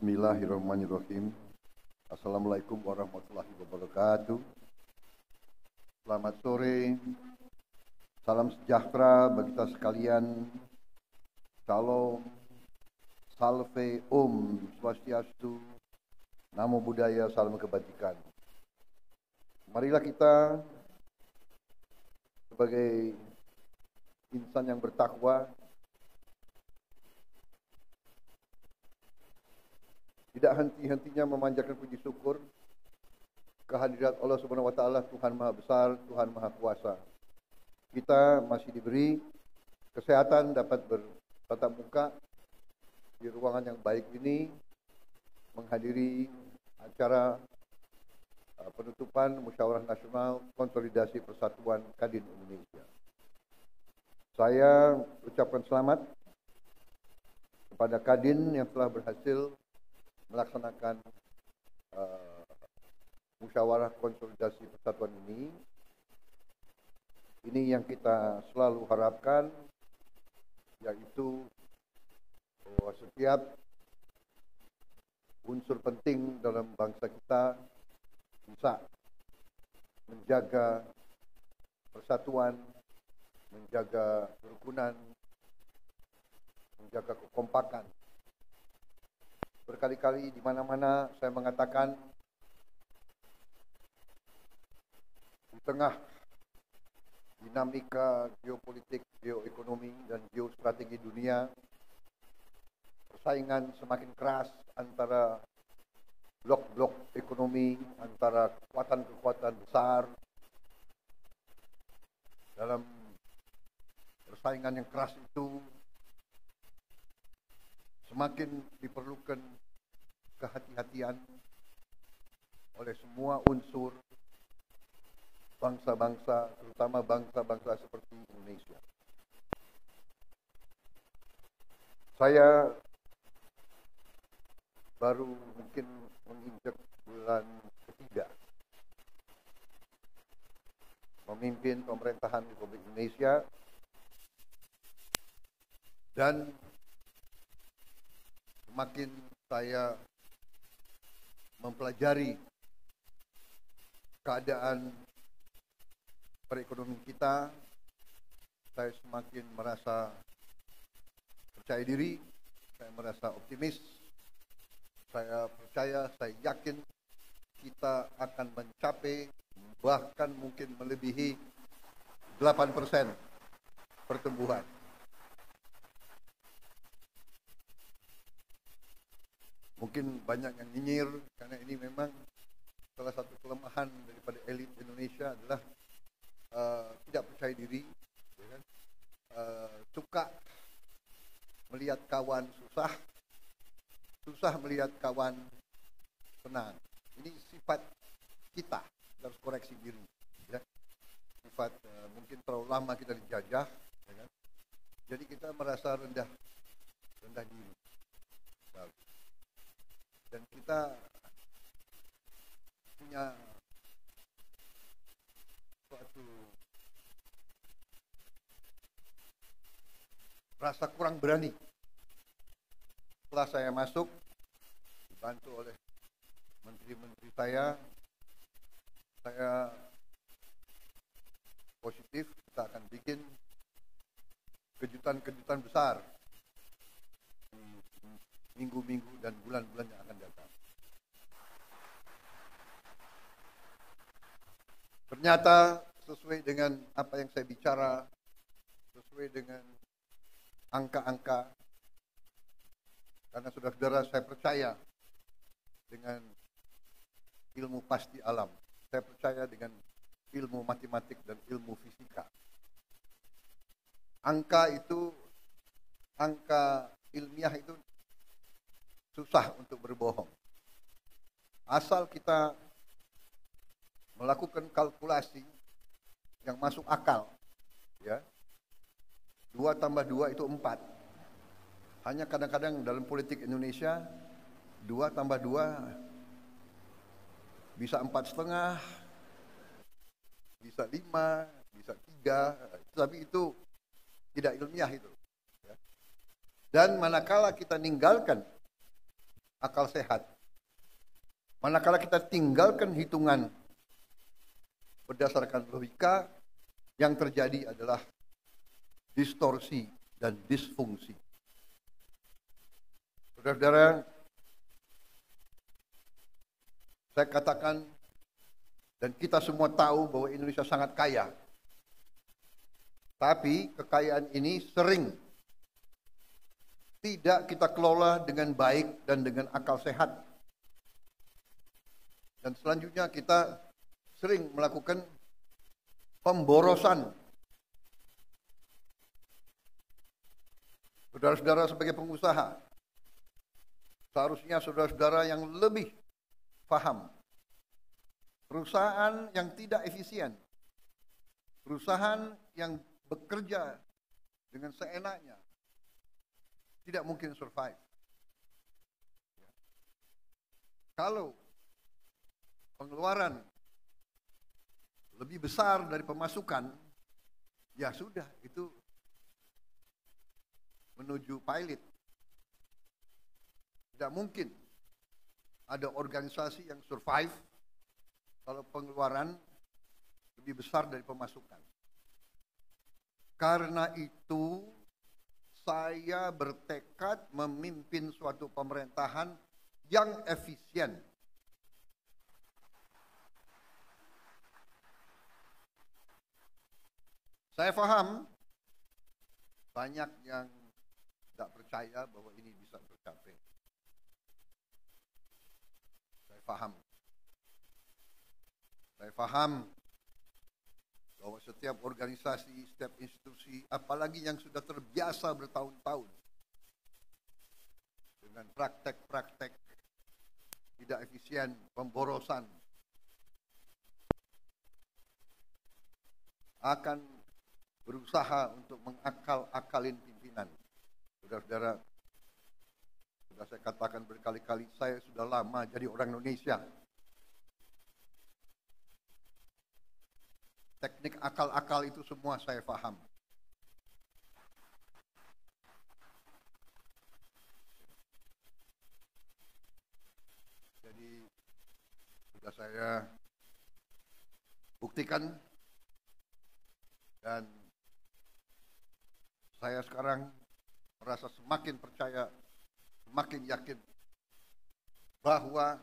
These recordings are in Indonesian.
Bismillahirrahmanirrahim. Assalamualaikum warahmatullahi wabarakatuh. Selamat sore. Salam sejahtera bagi kita sekalian. Shalom. Salve Om Swastiastu. Namo Buddhaya, salam kebajikan. Marilah kita sebagai insan yang bertakwa tidak henti-hentinya memanjatkan puji syukur kehadirat Allah Subhanahu wa taala, Tuhan Maha Besar, Tuhan Maha Kuasa. Kita masih diberi kesehatan dapat bertatap muka di ruangan yang baik ini menghadiri acara penutupan Musyawarah Nasional Konsolidasi Persatuan Kadin Indonesia. Saya ucapkan selamat kepada Kadin yang telah berhasil melaksanakan musyawarah konsolidasi persatuan ini. Ini yang kita selalu harapkan, yaitu bahwa setiap unsur penting dalam bangsa kita bisa menjaga persatuan, menjaga kerukunan, menjaga kekompakan. Berkali-kali di mana-mana saya mengatakan di tengah dinamika geopolitik, geoekonomi, dan geostrategi dunia, persaingan semakin keras antara blok-blok ekonomi, antara kekuatan-kekuatan besar. Dalam persaingan yang keras itu semakin diperlukan kehati-hatian oleh semua unsur bangsa-bangsa, terutama bangsa-bangsa seperti Indonesia. Saya baru mungkin menginjak bulan ketiga memimpin pemerintahan Republik Indonesia, dan semakin saya mempelajari keadaan perekonomian kita, saya semakin merasa percaya diri, saya merasa optimis, saya percaya, saya yakin kita akan mencapai, bahkan mungkin melebihi 8% pertumbuhan. Mungkin banyak yang nyinyir karena ini memang salah satu kelemahan daripada elit Indonesia adalah tidak percaya diri, ya kan? Suka melihat kawan susah melihat kawan senang. Ini sifat kita, harus koreksi diri, ya. Sifat mungkin terlalu lama kita dijajah, ya kan? Jadi kita merasa rendah diri. Dan kita punya suatu rasa kurang berani. Setelah saya masuk, dibantu oleh menteri-menteri saya positif, kita akan bikin kejutan-kejutan besar minggu-minggu dan bulan-bulan yang akan datang. Ternyata sesuai dengan apa yang saya bicara, sesuai dengan angka-angka, karena saudara-saudara, saya percaya dengan ilmu pasti alam, saya percaya dengan ilmu matematik dan ilmu fisika. Angka ilmiah itu susah untuk berbohong. Asal kita melakukan kalkulasi yang masuk akal, ya. 2 tambah 2 itu 4. Hanya kadang-kadang dalam politik Indonesia 2 tambah 2 bisa 4,5, bisa 5, bisa 3, tapi itu tidak ilmiah itu. Ya. Dan manakala kita ninggalkan akal sehat. Manakala kita tinggalkan hitungan berdasarkan logika, yang terjadi adalah distorsi dan disfungsi. Saudara-saudara, saya katakan dan kita semua tahu bahwa Indonesia sangat kaya. Tapi kekayaan ini sering tidak kita kelola dengan baik dan dengan akal sehat. Dan selanjutnya kita sering melakukan pemborosan. Saudara-saudara sebagai pengusaha, seharusnya saudara-saudara yang lebih paham. Perusahaan yang tidak efisien, perusahaan yang bekerja dengan seenaknya, tidak mungkin survive. Kalau pengeluaran lebih besar dari pemasukan, ya sudah, itu menuju pilot. Tidak mungkin ada organisasi yang survive kalau pengeluaran lebih besar dari pemasukan. Karena itu, saya bertekad memimpin suatu pemerintahan yang efisien. Saya paham banyak yang tidak percaya bahwa ini bisa tercapai. Saya paham bahwa setiap organisasi, setiap institusi, apalagi yang sudah terbiasa bertahun-tahun dengan praktek-praktek tidak efisien, pemborosan, akan berusaha untuk mengakal-akalin pimpinan. Saudara-saudara, sudah saya katakan berkali-kali, saya sudah lama jadi orang Indonesia. Teknik akal-akal itu semua saya paham. Jadi sudah saya buktikan dan saya sekarang merasa semakin percaya, semakin yakin bahwa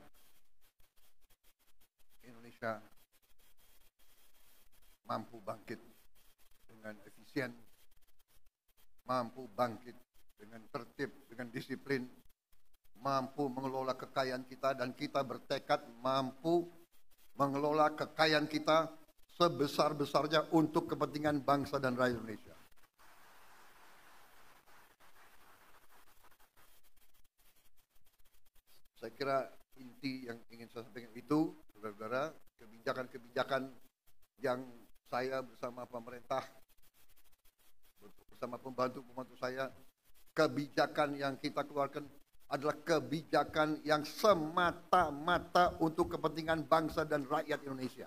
Indonesia mampu bangkit dengan efisien, mampu bangkit dengan tertib, dengan disiplin, mampu mengelola kekayaan kita, dan kita bertekad mampu mengelola kekayaan kita sebesar-besarnya untuk kepentingan bangsa dan rakyat Indonesia. Saya kira inti yang ingin saya sampaikan itu, saudara-saudara, kebijakan-kebijakan yang saya bersama pemerintah, bersama pembantu-pembantu saya, kebijakan yang kita keluarkan adalah kebijakan yang semata-mata untuk kepentingan bangsa dan rakyat Indonesia.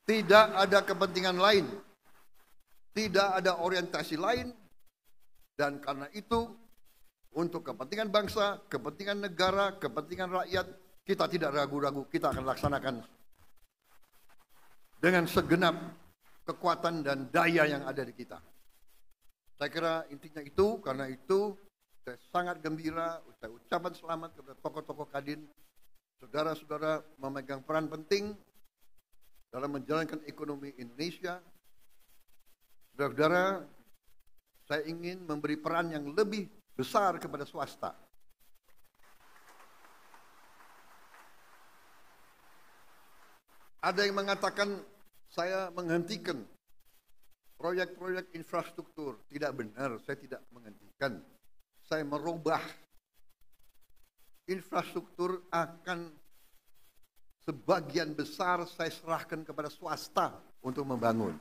Tidak ada kepentingan lain, tidak ada orientasi lain, dan karena itu, untuk kepentingan bangsa, kepentingan negara, kepentingan rakyat, kita tidak ragu-ragu, kita akan laksanakan dengan segenap kekuatan dan daya yang ada di kita. Saya kira intinya itu, karena itu saya sangat gembira, saya ucapkan selamat kepada tokoh-tokoh Kadin, saudara-saudara memegang peran penting dalam menjalankan ekonomi Indonesia. Saudara-saudara, saya ingin memberi peran yang lebih besar kepada swasta. Ada yang mengatakan saya menghentikan proyek-proyek infrastruktur. Tidak benar, saya tidak menghentikan. Saya merubah. Infrastruktur akan sebagian besar saya serahkan kepada swasta untuk membangun.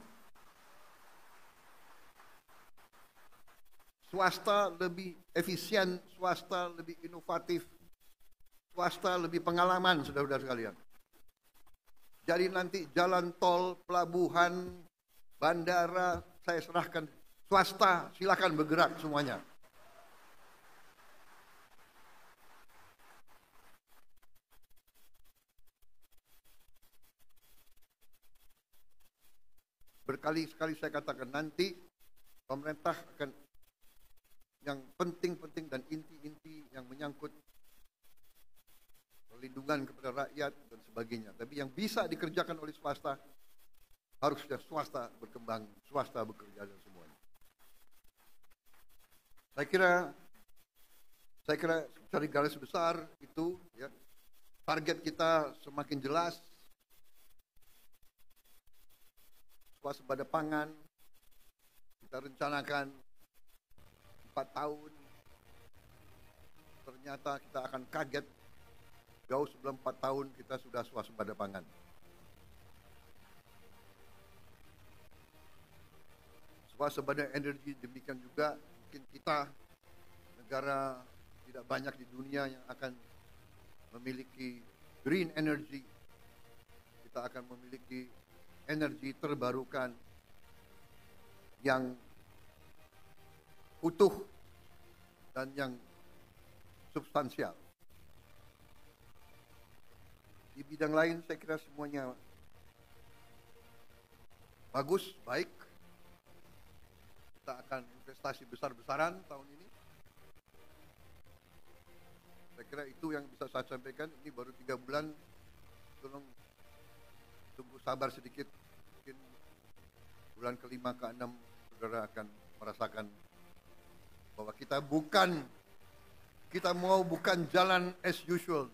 Swasta lebih efisien, swasta lebih inovatif, swasta lebih pengalaman, saudara-saudara sekalian. Jadi nanti jalan tol, pelabuhan, bandara, saya serahkan swasta, silakan bergerak semuanya. Berkali-kali saya katakan nanti pemerintah akan yang penting-penting dan inti-inti yang menyangkut perlindungan kepada rakyat dan sebagainya. Tapi yang bisa dikerjakan oleh swasta, harusnya swasta berkembang, swasta bekerja dan semuanya. Saya kira cari garis besar itu, ya, target kita semakin jelas. Swasembada pangan kita rencanakan 4 tahun. Ternyata kita akan kaget. Jauh sebelum 4 tahun kita sudah swasembada pangan. Swasembada energi demikian juga, mungkin kita negara tidak banyak di dunia yang akan memiliki green energy. Kita akan memiliki energi terbarukan yang utuh dan yang substansial. Di bidang lain saya kira semuanya bagus, baik. Kita akan investasi besar-besaran tahun ini. Saya kira itu yang bisa saya sampaikan. Ini baru 3 bulan. Tolong tunggu sabar sedikit. Mungkin bulan ke-5 ke-6 saudara akan merasakan bahwa kita mau bukan jalan as usual.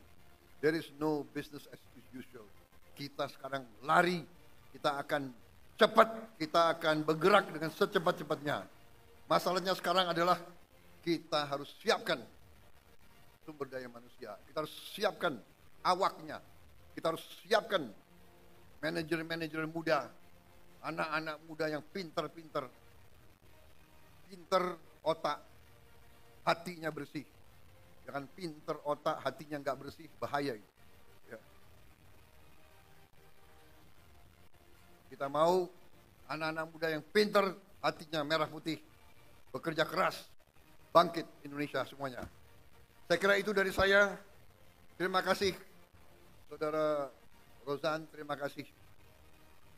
There is no business as usual. Kita sekarang lari, kita akan cepat, kita akan bergerak dengan secepat-cepatnya. Masalahnya sekarang adalah kita harus siapkan sumber daya manusia. Kita harus siapkan awaknya. Kita harus siapkan manajer-manajer muda, anak-anak muda yang pinter otak, hatinya bersih. Jangan pinter otak, hatinya nggak bersih, bahaya itu. Ya. Kita mau anak-anak muda yang pinter, hatinya merah putih, bekerja keras, bangkit Indonesia semuanya. Saya kira itu dari saya. Terima kasih Saudara Rozan, terima kasih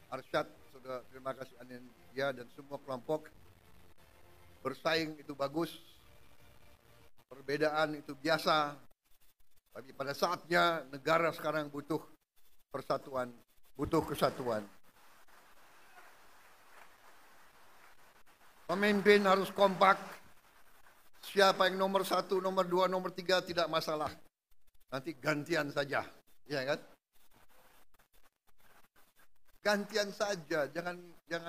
Arsyad, Saudara, terima kasih Anindya dan semua kelompok. Bersaing itu bagus. Perbedaan itu biasa, tapi pada saatnya negara sekarang butuh persatuan, butuh kesatuan. Pemimpin harus kompak. Siapa yang nomor 1, nomor 2, nomor 3 tidak masalah. Nanti gantian saja, ya kan? Gantian saja, jangan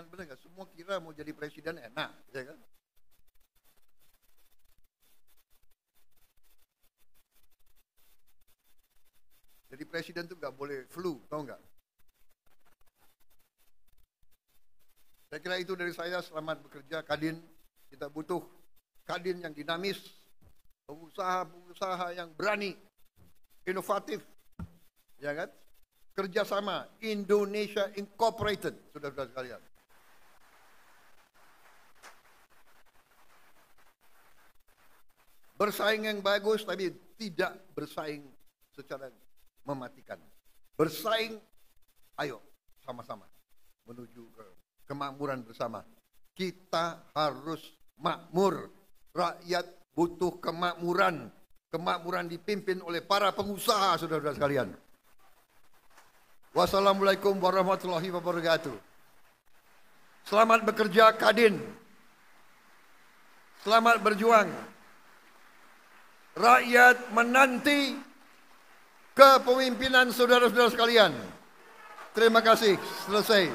benar nggak? Semua kira mau jadi presiden enak, ya kan? Jadi presiden tuh nggak boleh flu, tahu nggak? Saya kira itu dari saya. Selamat bekerja, Kadin. Kita butuh Kadin yang dinamis, pengusaha-pengusaha yang berani, inovatif, ya kan? Kerjasama Indonesia Incorporated, saudara-saudara sekalian. Bersaing yang bagus, tapi tidak bersaing secara mematikan. Bersaing, ayo sama-sama menuju ke kemakmuran bersama. Kita harus makmur. Rakyat butuh kemakmuran. Kemakmuran dipimpin oleh para pengusaha, saudara-saudara sekalian. Wassalamualaikum warahmatullahi wabarakatuh. Selamat bekerja, Kadin. Selamat berjuang. Rakyat menanti kepemimpinan saudara-saudara sekalian. Terima kasih. Selesai.